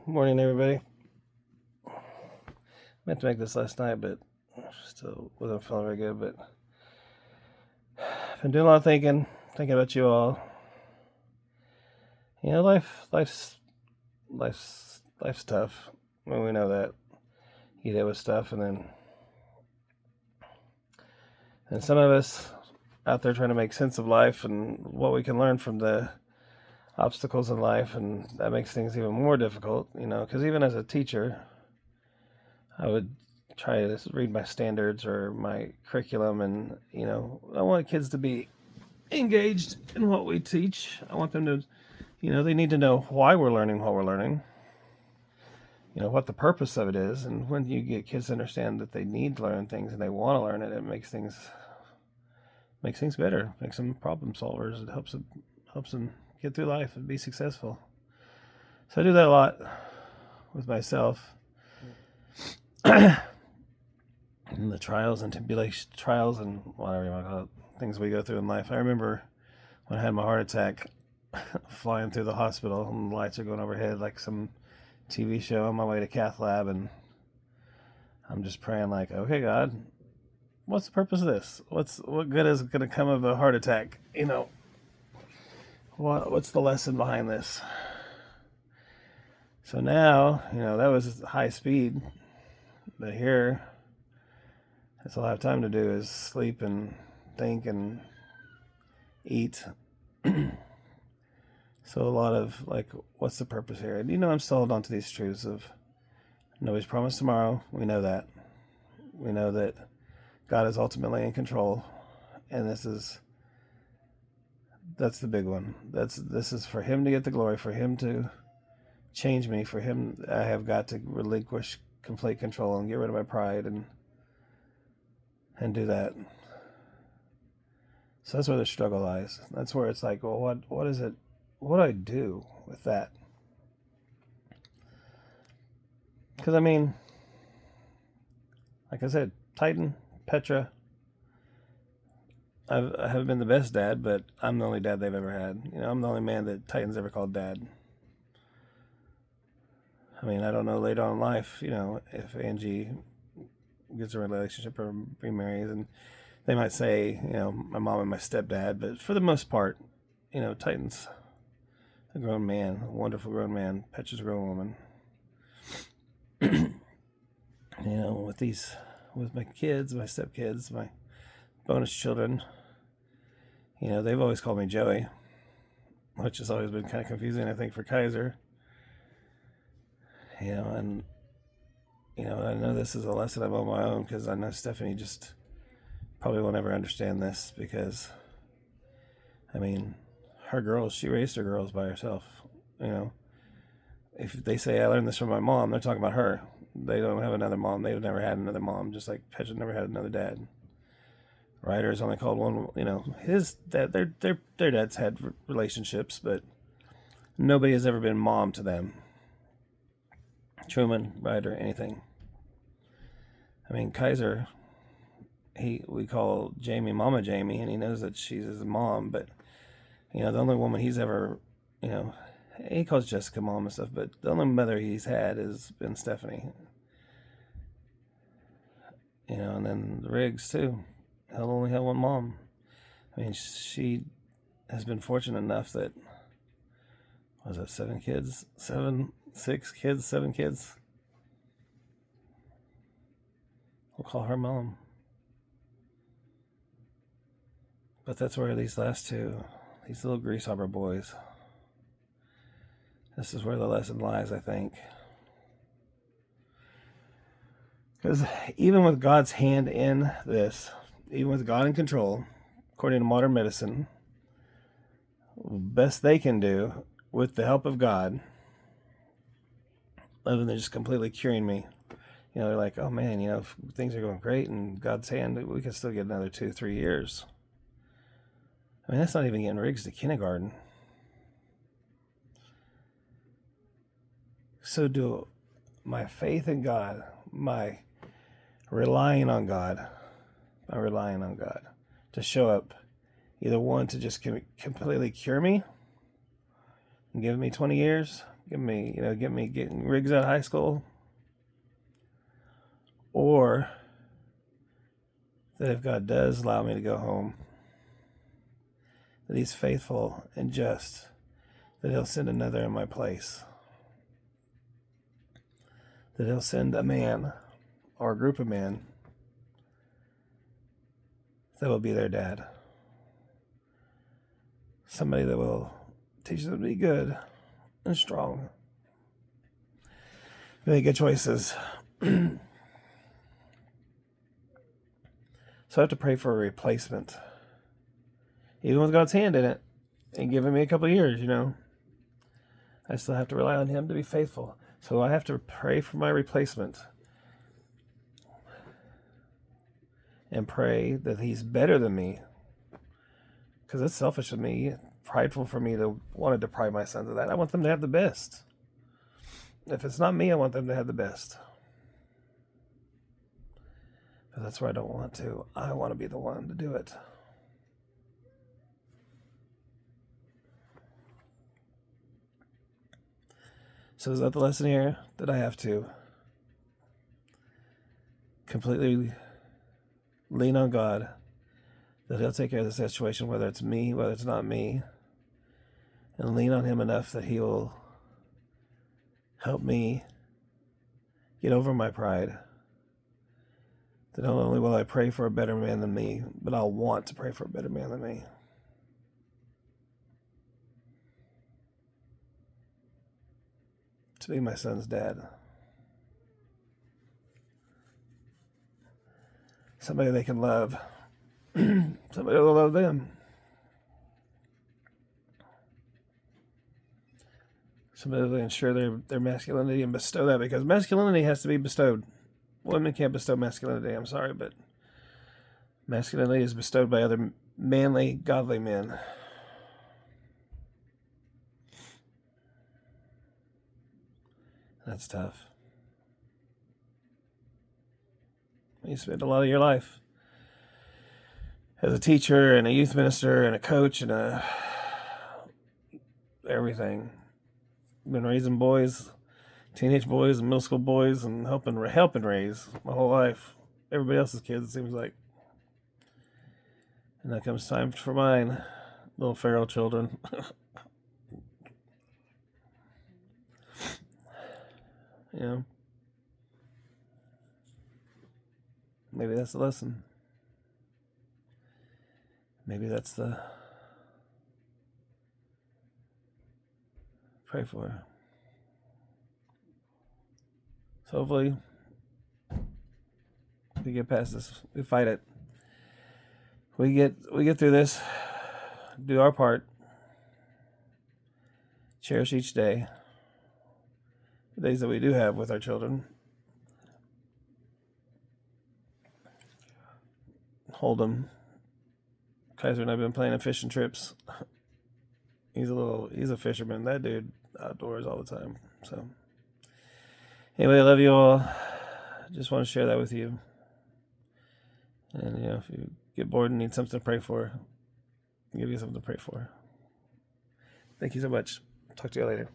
Morning, everybody. I meant to make this last night, but still wasn't feeling very good. But I've been doing a lot of thinking about you all. You know, life's tough. Well, we know that. You deal with stuff, and some of us out there trying to make sense of life and what we can learn from the obstacles in life, and that makes things even more difficult. You know, because even as a teacher, I would try to read my standards or my curriculum, and I want kids to be engaged in what we teach. I want them to, they need to know why we're learning what we're learning, what the purpose of it is. And when you get kids to understand that they need to learn things and they want to learn it, it makes things better, makes them problem solvers. It helps them get through life and be successful. So I do that a lot with myself. And the trials and whatever you want to call it, things we go through in life. I remember when I had my heart attack, flying through the hospital and the lights are going overhead like some TV show, on my way to cath lab, and I'm just praying like, okay, God, what's the purpose of this? What good is going to come of a heart attack? What's the lesson behind this? So now, that was high speed, but here, that's all I have time to do is sleep and think and eat. So a lot of like, what's the purpose here? And I'm still holding on to these truths of nobody's promised tomorrow. We know that. We know that God is ultimately in control, and that's the big one. This is for Him to get the glory, for Him to change me, for Him. I have got to relinquish complete control and get rid of my pride and do that. So that's where the struggle lies. That's where it's like, well, what is it? What do I do with that? Because like I said, Titan, Petra, I haven't been the best dad, but I'm the only dad they've ever had. I'm the only man that Titan's ever called dad. I don't know later on in life, if Angie gets a relationship or remarries, and they might say, my mom and my stepdad, but for the most part, Titan's a grown man, a wonderful grown man. Petra's a grown woman. With my kids, my stepkids, my bonus children, they've always called me Joey, which has always been kind of confusing, I think, for Kaiser. And I know this is a lesson I'm on my own, because I know Stephanie just probably won't ever understand this, because her girls, she raised her girls by herself. If they say I learned this from my mom, they're talking about her. They don't have another mom. They've never had another mom, just like Petra never had another dad. Ryder's only called one. His dad, their dads had relationships, but nobody has ever been mom to them. Truman, Ryder, anything. Kaiser, we call Jamie Mama Jamie, and he knows that she's his mom, but the only woman he's ever, he calls Jessica mom and stuff, but the only mother he's had has been Stephanie. And then Riggs too. He'll only have one mom. She has been fortunate enough that, was it 7 kids? 6 kids, 7 kids? We'll call her mom. But that's where these last two, these little grease hopper boys, this is where the lesson lies, I think. Because even with God's hand in this, even with God in control, according to modern medicine, best they can do with the help of God, other than just completely curing me, they're like, oh man, if things are going great in God's hand, we can still get another 2-3 years. That's not even getting Riggs to kindergarten. So do my faith in God, my relying on God to show up, either one, to just completely cure me and give me 20 years, get me getting Riggs out of high school, or that if God does allow me to go home, that He's faithful and just, that He'll send another in my place, that He'll send a man or a group of men that will be their dad. Somebody that will teach them to be good and strong. Make good choices. So I have to pray for a replacement. Even with God's hand in it and giving me a couple of years, I still have to rely on Him to be faithful. So I have to pray for my replacement and pray that He's better than me. Because it's selfish of me, prideful for me to want to deprive my sons of that. I want them to have the best. If it's not me, I want them to have the best. But that's where I don't want to. I want to be the one to do it. So is that the lesson here? That I have to completely lean on God, that He'll take care of the situation, whether it's me, whether it's not me, and lean on Him enough that He will help me get over my pride. That not only will I pray for a better man than me, but I'll want to pray for a better man than me. To be my son's dad. Somebody they can love. Somebody will love them. Somebody will ensure their masculinity and bestow that, because masculinity has to be bestowed. Women can't bestow masculinity, I'm sorry, but masculinity is bestowed by other manly, godly men. That's tough. You spend a lot of your life as a teacher and a youth minister and a coach and everything. Been raising boys, teenage boys and middle school boys, and helping raise my whole life. Everybody else's kids, it seems like. And that comes time for mine, little feral children. Maybe that's the lesson. Maybe that's the pray for. So hopefully we get past this. We fight it. We get through this. Do our part. Cherish each day. The days that we do have with our children. Hold them. Kaiser and I have been playing fishing trips. He's a fisherman. That dude outdoors all the time. So anyway, I love you all. Just want to share that with you. And if you get bored and need something to pray for, I'll give you something to pray for. Thank you so much. Talk to you later.